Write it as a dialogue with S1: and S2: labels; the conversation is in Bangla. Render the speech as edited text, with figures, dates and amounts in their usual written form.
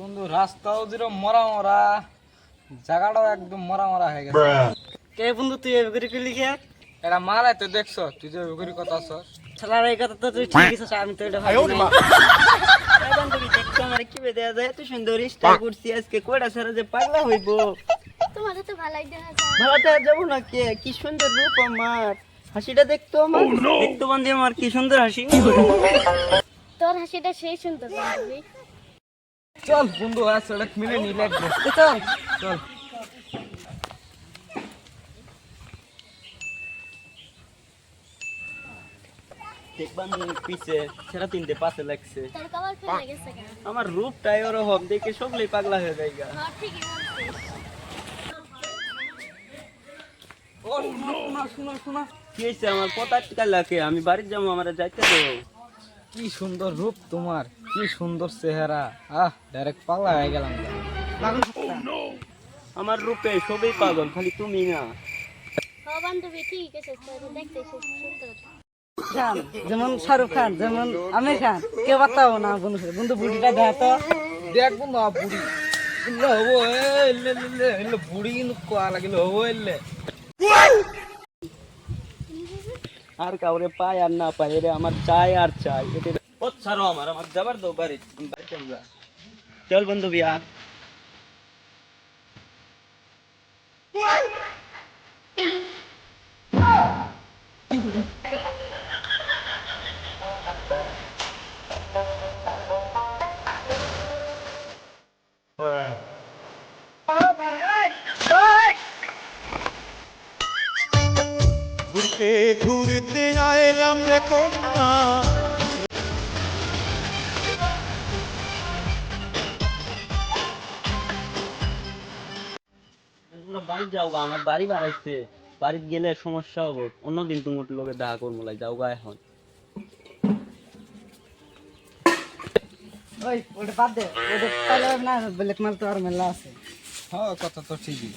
S1: বন্ধু রাস্তাও যেরকম মরা মরা, জায়গাটাও একদম মরা মরা হয়ে গেছে।
S2: কে বন্ধু তুই এভাবে করে করলি কে?
S1: এটা মারাই তো দেখছো, তুই যে ওই কথা আছস।
S2: শালার এই কথা তো তুই ঠিক আছে, আমি তো এটা ভাবি নাই। এই বান্ধবী দেখছো আমার কি বেদে যায়, এত সুন্দর স্টাইল করছি আজকে, কোড়া সারা যে পাগলা হইব।
S3: তোমার তো ভালোই দেখা যায়।
S2: ভালো তো যাবো না কে, কি সুন্দর রূপ আমার, হাসিটা দেখতো আমার, দেখতো বান্ধবী আমার কি সুন্দর হাসি।
S3: তোর হাসিটা সেই সুন্দর বান্ধবী।
S1: চল বন্ধু আছে এটা মিলে নি লাগবে।
S2: চল
S1: চল
S2: দেখ বান্ধবী পিছে সেরা তিনটে পাশে লাগছে।
S3: তোর কপাল ফেলে গেছে কেন?
S2: আমার রূপটাই ওরকম দেখে সকলেই পাগলা হয়ে যায় গা।
S3: হ্যাঁ ঠিকই বলছিস।
S1: ও শোনা শোনা শোনা,
S2: কি হয়েছে আমার পতা টিকা লাগে, আমি বাড়ির যাবো, আমার যাইতে তো।
S1: কি সুন্দর রূপ তোমার, কি সুন্দর চেহারা, ডাইরেক্ট পাগলা হয়ে গেলাম।
S2: আমার রূপে সবই পাগল, খালি তুমি না।
S3: হ্যাঁ বান্ধবী ঠিক আছে, তোর দেখতে খুব সুন্দর।
S2: খান যেমন শাহরুখ খান, যেমন আমির খান, কেউ বাতাবো না বন্ধু। বন্ধু বুড়িটা দেখা তো।
S1: দেখ বন্ধু বুড়ি ইল্লে হবো, এলে এলে এলে বুড়ি কিন্তু কোয়া লাগিলে হবো এলে।
S2: আর কাউরে পাই আর না পাই, রে আমার চাই আর চাই। ও ছাড়ো আমার আমার যাবার দো বাড়ি, বাড়িতে আমরা। চল বন্ধু বিয়া।
S4: ঘুরতে ঘুরতে আইলাম রে কন্যা।
S2: তোমরা বাড়ি যাও গা, আমার বাড়ি বাড়াইছে। বাড়িতে গেলে সমস্যা হবে, অন্যদিন তুমি লোকে দেখা করবো, যাও গা এখন। ওই ওটা বাদ দে, ওটা পাইলে না, ব্ল্যাক মাল তো আর মেলা আছে।
S1: হ্যাঁ কথা তো ঠিকই।